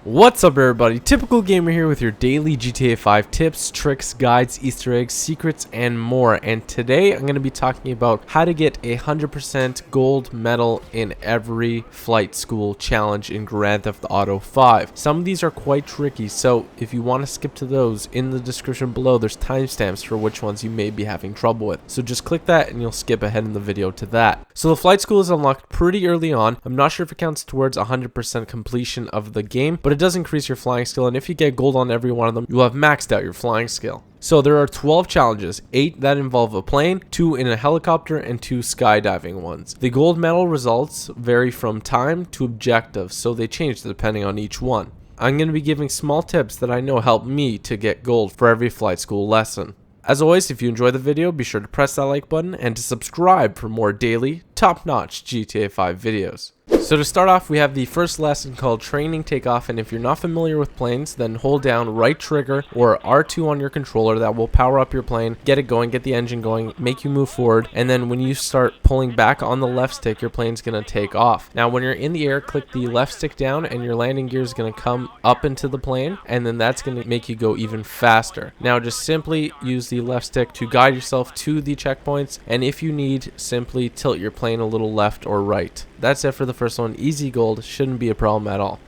What's up everybody, Typical Gamer here with your daily GTA 5 tips, tricks, guides, easter eggs, secrets, and more. And today I'm going to be talking about how to get 100% gold medal in every flight school challenge in Grand Theft Auto 5. Some of these are quite tricky, so if you want to skip to those, in the description below there's timestamps for which ones you may be having trouble with. So just click that and you'll skip ahead in the video to that. So the flight school is unlocked pretty early on. I'm not sure if it counts towards 100% completion of the game, but it does increase your flying skill, and if you get gold on every one of them, you'll have maxed out your flying skill. So there are 12 challenges, 8 that involve a plane, 2 in a helicopter, and 2 skydiving ones. The gold medal results vary from time to objectives, so they change depending on each one. I'm going to be giving small tips that I know help me to get gold for every flight school lesson. As always, if you enjoyed the video, be sure to press that like button and to subscribe for more daily, top-notch GTA 5 videos. So to start off, we have the first lesson called Training Takeoff, and if you're not familiar with planes, then hold down right trigger or R2 on your controller. That will power up your plane, get it going, get the engine going, make you move forward, and then when you start pulling back on the left stick, your plane's going to take off. Now when you're in the air, click the left stick down and your landing gear is going to come up into the plane, and then that's going to make you go even faster. Now just simply use the left stick to guide yourself to the checkpoints, and if you need, simply tilt your plane a little left or right. That's it for the first one. Easy gold, shouldn't be a problem at all.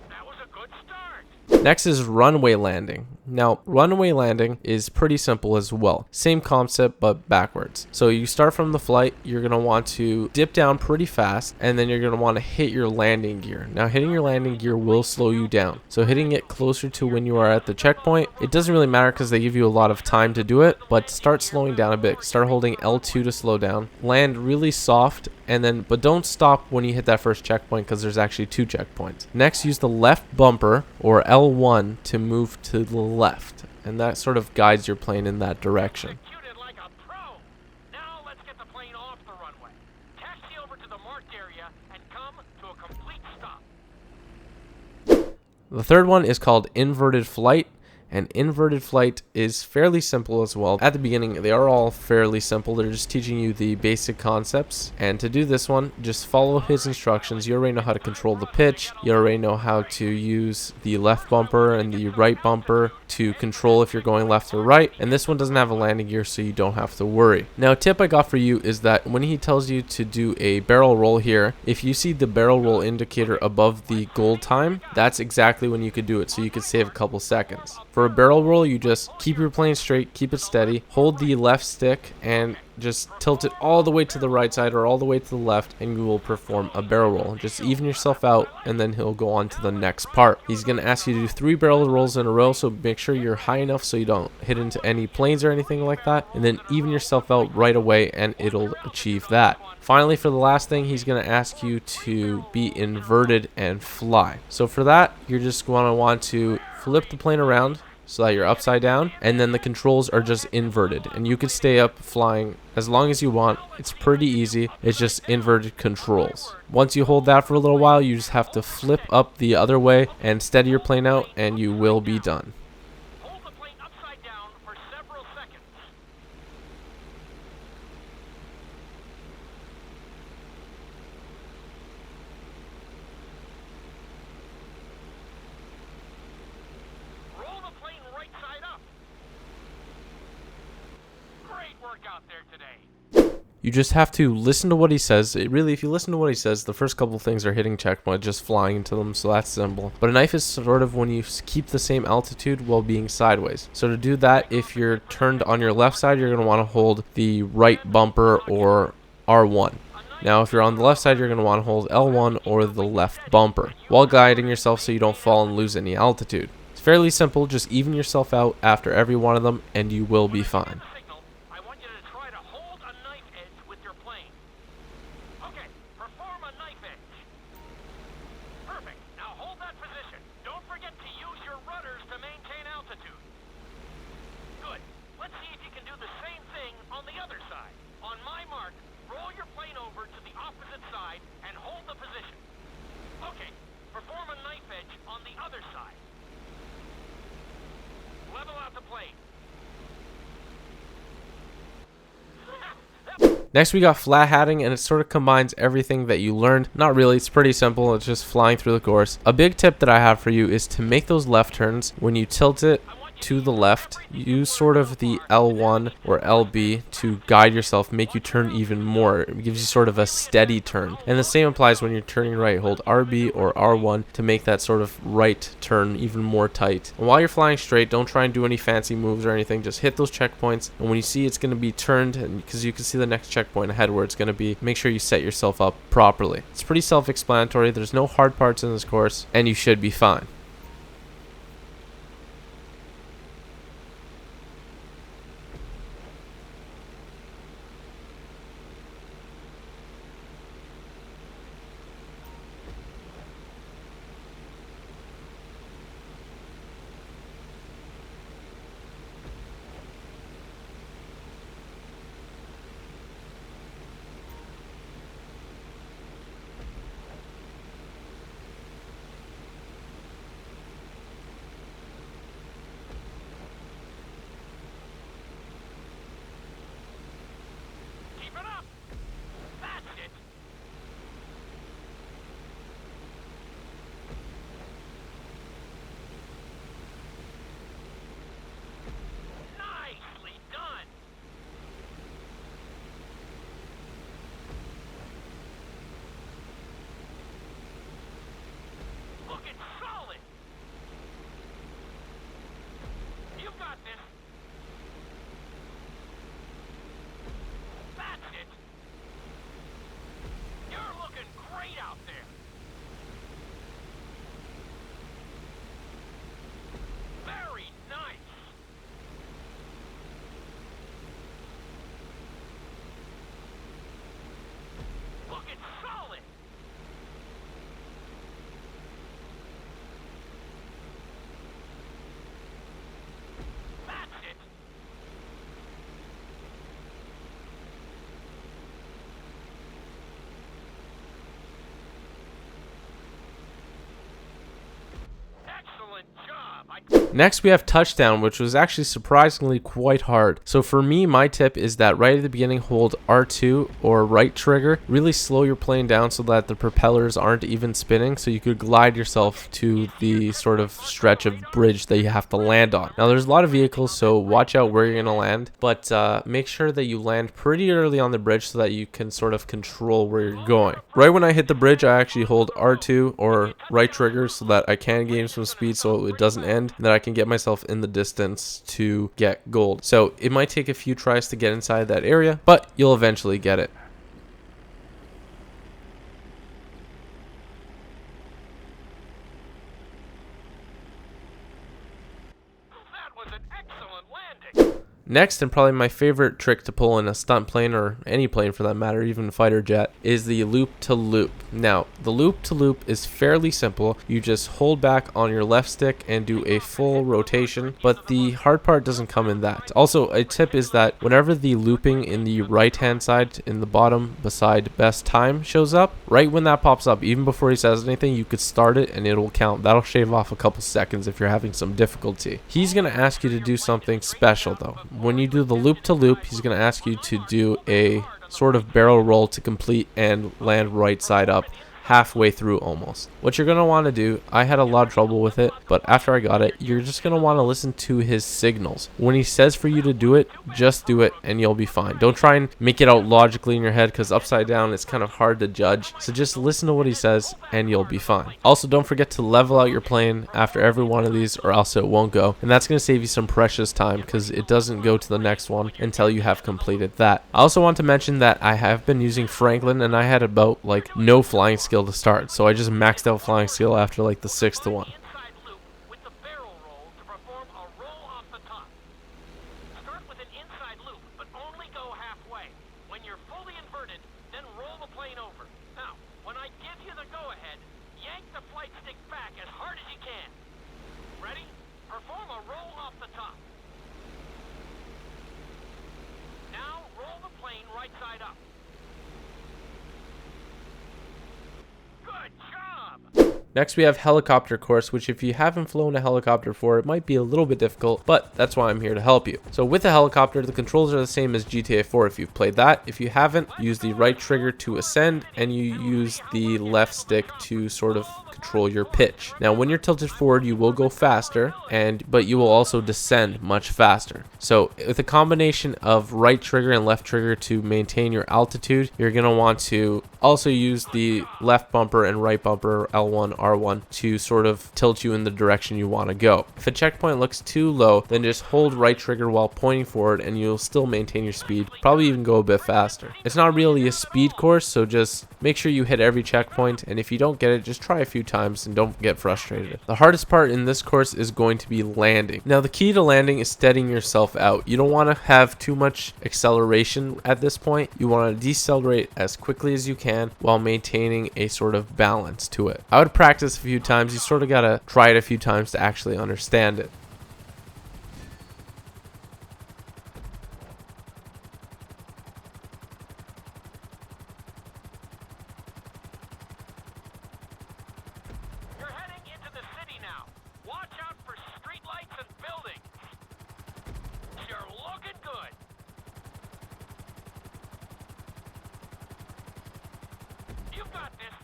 That was a good start. Next is Runway Landing. Now, Runway Landing is pretty simple as well. Same concept, but backwards. So you start from the flight, you're going to want to dip down pretty fast, and then you're going to want to hit your landing gear. Now, hitting your landing gear will slow you down. So hitting it closer to when you are at the checkpoint, it doesn't really matter because they give you a lot of time to do it, but start slowing down a bit. Start holding L2 to slow down. Land really soft, but don't stop when you hit that first checkpoint because there's actually 2 checkpoints. Next, use the left bumper or L1 to move to the left, and that sort of guides your plane in that direction. Executed like a pro. Now let's get the plane off the runway. Taxi over to the marked area and come to a complete stop. The third one is called Inverted Flight. And inverted flight is fairly simple as well. At the beginning, they are all fairly simple. They're just teaching you the basic concepts. And to do this one, just follow his instructions. You already know how to control the pitch. You already know how to use the left bumper and the right bumper to control if you're going left or right. And this one doesn't have a landing gear, so you don't have to worry. Now, a tip I got for you is that when he tells you to do a barrel roll here, if you see the barrel roll indicator above the gold time, that's exactly when you could do it. So you could save a couple seconds. For a barrel roll, you just keep your plane straight, keep it steady, hold the left stick, and just tilt it all the way to the right side or all the way to the left, and you will perform a barrel roll. Just even yourself out, and then he'll go on to the next part. He's going to ask you to do 3 barrel rolls in a row, so make sure you're high enough so you don't hit into any planes or anything like that, and then even yourself out right away, and it'll achieve that. Finally, for the last thing, he's going to ask you to be inverted and fly. So for that, you're just going to want to flip the plane around so that you're upside down, and then the controls are just inverted, and you can stay up flying as long as you want. It's pretty easy. It's just inverted controls. Once you hold that for a little while, you just have to flip up the other way and steady your plane out, and you will be done. Hold the plane upside down for several seconds. Roll the plane right side up. Great work out there today. You just have to listen to what he says. If you listen to what he says, the first couple things are hitting checkpoint, just flying into them, so that's simple. But a knife is sort of when you keep the same altitude while being sideways. So to do that, if you're turned on your left side, you're going to want to hold the right bumper or R1. Now, if you're on the left side, you're going to want to hold L1 or the left bumper while guiding yourself so you don't fall and lose any altitude. It's fairly simple. Just even yourself out after every one of them, and you will be fine. Signal, I want you to try to hold a knife edge with your plane. Okay, perform a knife edge. Perfect. Now hold that position. Don't forget to use your rudders to maintain altitude. Good. Let's see if you can do the same thing on the other side. On my mark, roll your plane over to the opposite side and hold the position. Okay, perform a knife edge on the other side. Level out the plane. Next, we got flat hatting, and it sort of combines everything that you learned. Not really, it's pretty simple. It's just flying through the course. A big tip that I have for you is to make those left turns. When you tilt it to the left, use sort of the L1 or LB to guide yourself, make you turn even more. It gives you sort of a steady turn. And the same applies when you're turning right. Hold RB or R1 to make that sort of right turn even more tight. And while you're flying straight, don't try and do any fancy moves or anything. Just hit those checkpoints, and when you see it's going to be turned, and because you can see the next checkpoint ahead where it's going to be, make sure you set yourself up properly. It's pretty self-explanatory. There's no hard parts in this course, and you should be fine. Keep it up. That's it. Nicely done. Looking solid. You got this. That's it. You're looking great out there. Very nice. Looking solid. That's it. Excellent job. Next, we have touchdown, which was actually surprisingly quite hard. So for me, my tip is that right at the beginning, hold R2 or right trigger. Really slow your plane down so that the propellers aren't even spinning, so you could glide yourself to the sort of stretch of bridge that you have to land on. Now, there's a lot of vehicles, so watch out where you're going to land, but make sure that you land pretty early on the bridge so that you can sort of control where you're going. Right when I hit the bridge, I actually hold R2 or right trigger so that I can gain some speed so it doesn't end, and that I can get myself in the distance to get gold. So it might take a few tries to get inside that area, but you'll eventually get it. That was an excellent landing. Next, and probably my favorite trick to pull in a stunt plane, or any plane for that matter, even a fighter jet, is the loop-to-loop. Now, the loop-to-loop is fairly simple. You just hold back on your left stick and do a full rotation, but the hard part doesn't come in that. Also, a tip is that whenever the looping in the right-hand side, in the bottom beside best time shows up, right when that pops up, even before he says anything, you could start it and it'll count. That'll shave off a couple seconds if you're having some difficulty. He's going to ask you to do something special though. When you do the loop-to-loop, he's going to ask you to do a sort of barrel roll to complete and land right side up, halfway through almost. What you're going to want to do, I had a lot of trouble with it, but after I got it, you're just going to want to listen to his signals. When he says for you to do it, just do it and you'll be fine. Don't try and make it out logically in your head, because upside down it's kind of hard to judge. So just listen to what he says and you'll be fine. Also, don't forget to level out your plane after every one of these, or else it won't go. And that's going to save you some precious time, because it doesn't go to the next one until you have completed that. I also want to mention that I have been using Franklin, and I had about like no flying skill to start, so I just maxed out flying skill after like the 6th one. Inside loop with the barrel roll to perform a roll off the top. Start with an inside loop, but only go halfway. When you're fully inverted, then roll the plane over. Now, when I give you the go-ahead, yank the flight stick back as hard as you can. Ready? Perform a roll off the top. Now, roll the plane right side up. Good job! Next, we have helicopter course, which if you haven't flown a helicopter before, it might be a little bit difficult, but that's why I'm here to help you. So with a helicopter, the controls are the same as GTA 4 if you've played that. If you haven't, use the right trigger to ascend, and you use the left stick to sort of control your pitch. Now, when you're tilted forward, you will go faster, but you will also descend much faster. So with a combination of right trigger and left trigger to maintain your altitude, you're going to want to also use the left bumper and right bumper, L1, R1, to sort of tilt you in the direction you want to go. If a checkpoint looks too low, then just hold right trigger while pointing forward and you'll still maintain your speed, probably even go a bit faster. It's not really a speed course, so just make sure you hit every checkpoint, and if you don't get it, just try a few times and don't get frustrated. The hardest part in this course is going to be landing. Now, the key to landing is steadying yourself out. You don't want to have too much acceleration at this point. You want to decelerate as quickly as you can while maintaining a sort of balance to it. I would practice a few times. You sort of got to try it a few times to actually understand it. You're heading into the city now. Watch out for streetlights and buildings. You're looking good. You've got this.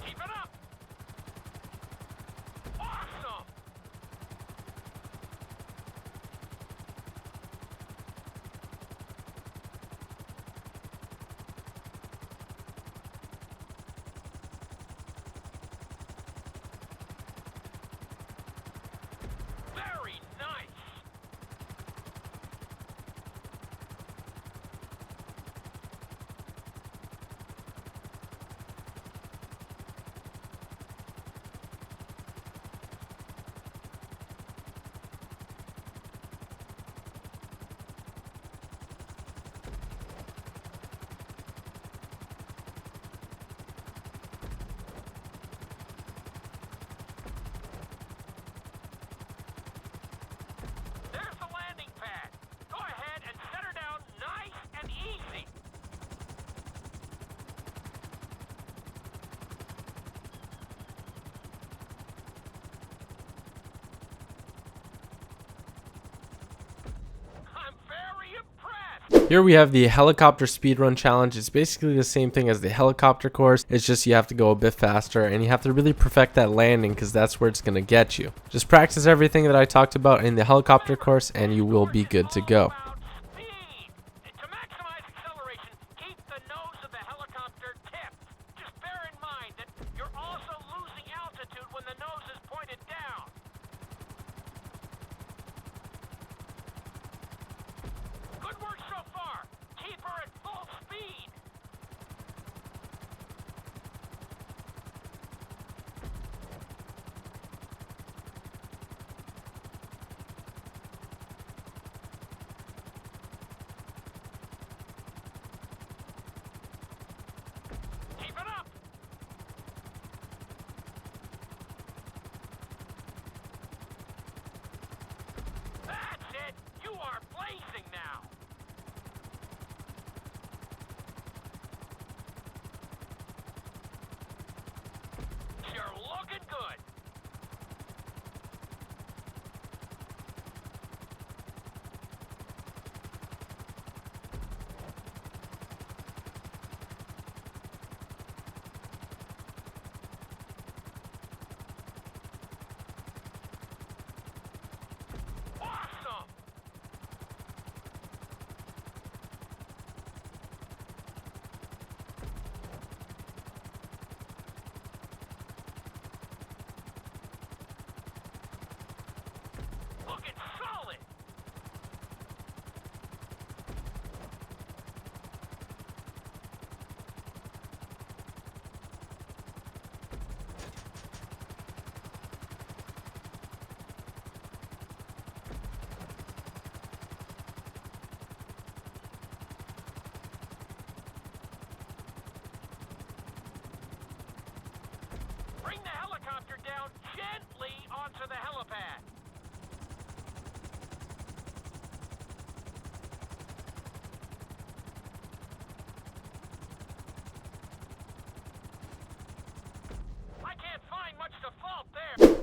Keep it up. Awesome. Very nice. There's the landing pad. Go ahead and set her down nice and easy. I'm very impressed. Here we have the helicopter speedrun challenge. It's basically the same thing as the helicopter course. It's just you have to go a bit faster and you have to really perfect that landing because that's where it's going to get you. Just practice everything that I talked about in the helicopter course and you will be good to go. About speed. To maximize acceleration, keep the nose of the helicopter tipped. Just bear in mind that you're also losing altitude when the nose is pointed down. Good work so far. Keep her at full speed. Keep it up. That's it. You are blazing now. You're looking good. Awesome. Looking solid. Bring the helicopter down gently onto the helipad.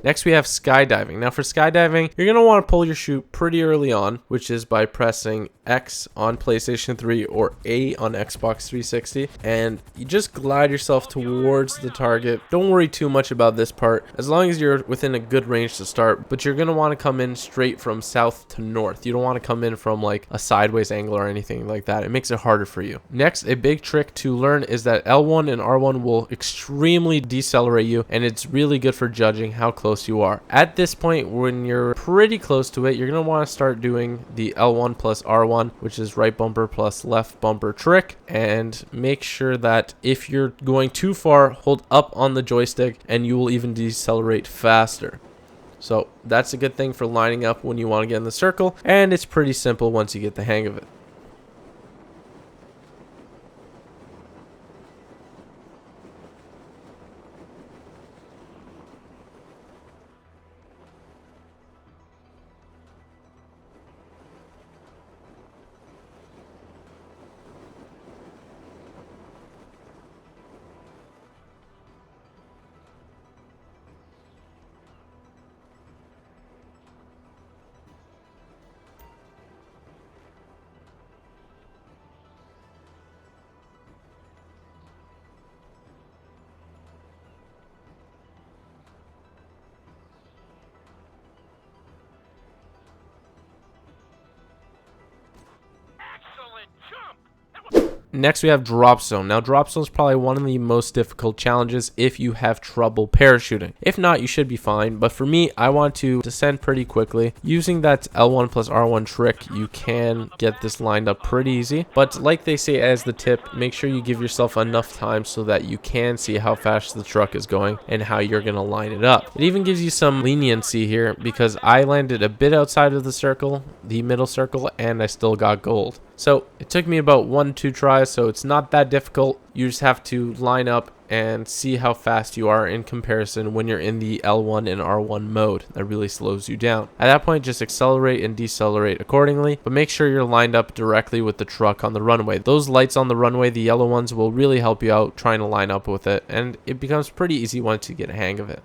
Next, we have skydiving. Now for skydiving, you're going to want to pull your chute pretty early on, which is by pressing X on PlayStation 3 or A on Xbox 360, and you just glide yourself towards the target. Don't worry too much about this part, as long as you're within a good range to start, but you're going to want to come in straight from south to north. You don't want to come in from like a sideways angle or anything like that. It makes it harder for you. Next, a big trick to learn is that L1 and R1 will extremely decelerate you, and it's really good for judging how close you are. At this point, when you're pretty close to it, you're going to want to start doing the L1 plus R1, which is right bumper plus left bumper trick, and make sure that if you're going too far, hold up on the joystick and you will even decelerate faster. So that's a good thing for lining up when you want to get in the circle, and it's pretty simple once you get the hang of it. Excellent jump! Next, we have drop zone. Now, drop zone is probably one of the most difficult challenges if you have trouble parachuting. If not, you should be fine. But for me, I want to descend pretty quickly. Using that L1 plus R1 trick, you can get this lined up pretty easy. But like they say as the tip, make sure you give yourself enough time so that you can see how fast the truck is going and how you're going to line it up. It even gives you some leniency here because I landed a bit outside of the circle, the middle circle, and I still got gold. So it took me about 1-2 tries, so it's not that difficult. You just have to line up and see how fast you are in comparison when you're in the L1 and R1 mode. That really slows you down. At that point, just accelerate and decelerate accordingly, but make sure you're lined up directly with the truck on the runway. Those lights on the runway, the yellow ones, will really help you out trying to line up with it, and it becomes pretty easy once you get a hang of it.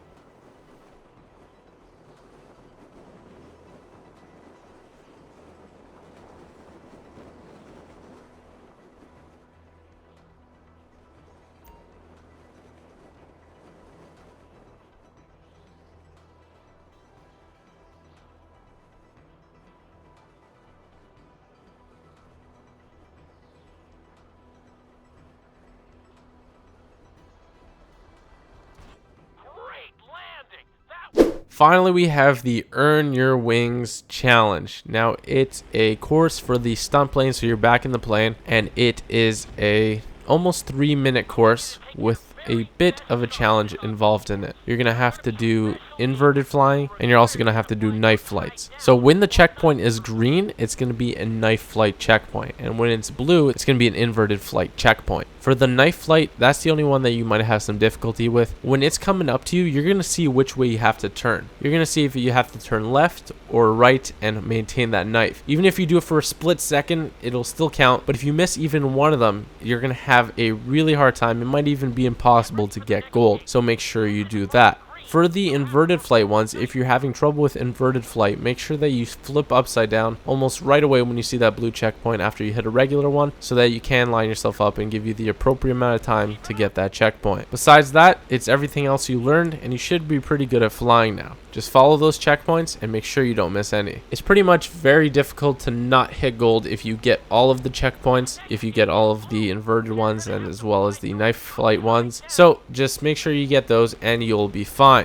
Finally, we have the Earn Your Wings challenge. Now, it's a course for the stunt plane, so you're back in the plane, and it is a almost 3-minute course with a bit of a challenge involved in it. You're going to have to do inverted flying, and you're also going to have to do knife flights. So when the checkpoint is green, it's going to be a knife flight checkpoint, and when it's blue, it's going to be an inverted flight checkpoint. For the knife flight, that's the only one that you might have some difficulty with. When it's coming up to you, you're going to see which way you have to turn. You're going to see if you have to turn left or right and maintain that knife. Even if you do it for a split second, it'll still count, but if you miss even one of them, you're going to have a really hard time. It might even be impossible to get gold, so make sure you do that. For the inverted flight ones, if you're having trouble with inverted flight, make sure that you flip upside down almost right away when you see that blue checkpoint after you hit a regular one, so that you can line yourself up and give you the appropriate amount of time to get that checkpoint. Besides that, it's everything else you learned, and you should be pretty good at flying now. Just follow those checkpoints and make sure you don't miss any. It's pretty much very difficult to not hit gold if you get all of the checkpoints, if you get all of the inverted ones, and as well as the knife flight ones. So just make sure you get those and you'll be fine.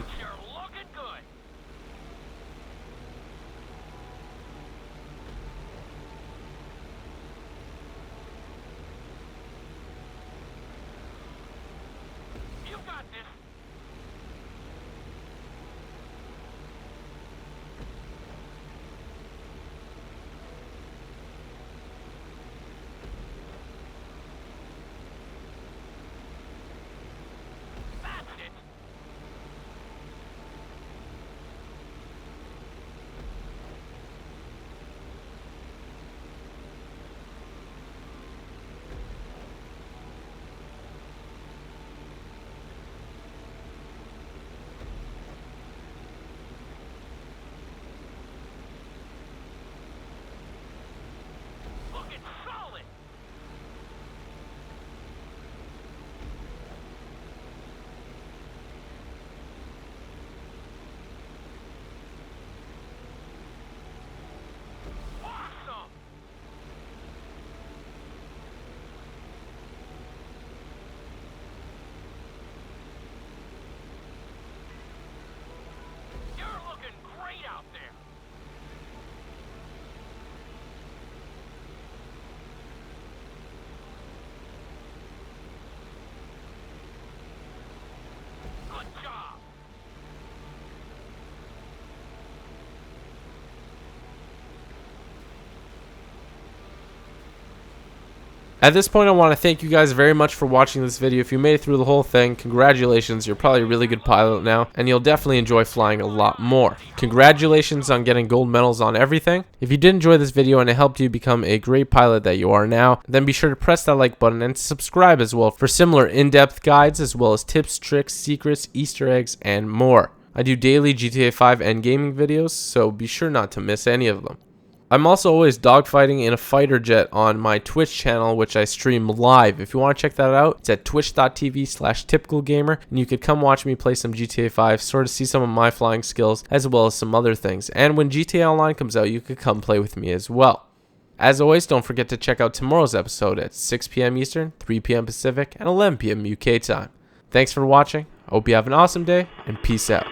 At this point, I want to thank you guys very much for watching this video. If you made it through the whole thing, congratulations. You're probably a really good pilot now, and you'll definitely enjoy flying a lot more. Congratulations on getting gold medals on everything. If you did enjoy this video and it helped you become a great pilot that you are now, then be sure to press that like button and subscribe as well for similar in-depth guides as well as tips, tricks, secrets, Easter eggs, and more. I do daily GTA 5 and gaming videos, so be sure not to miss any of them. I'm also always dogfighting in a fighter jet on my Twitch channel, which I stream live. If you want to check that out, it's at twitch.tv/typicalgamer, and you could come watch me play some GTA 5, sort of see some of my flying skills, as well as some other things. And when GTA Online comes out, you could come play with me as well. As always, don't forget to check out tomorrow's episode at 6 p.m. Eastern, 3 p.m. Pacific, and 11 p.m. UK time. Thanks for watching. I hope you have an awesome day, and peace out.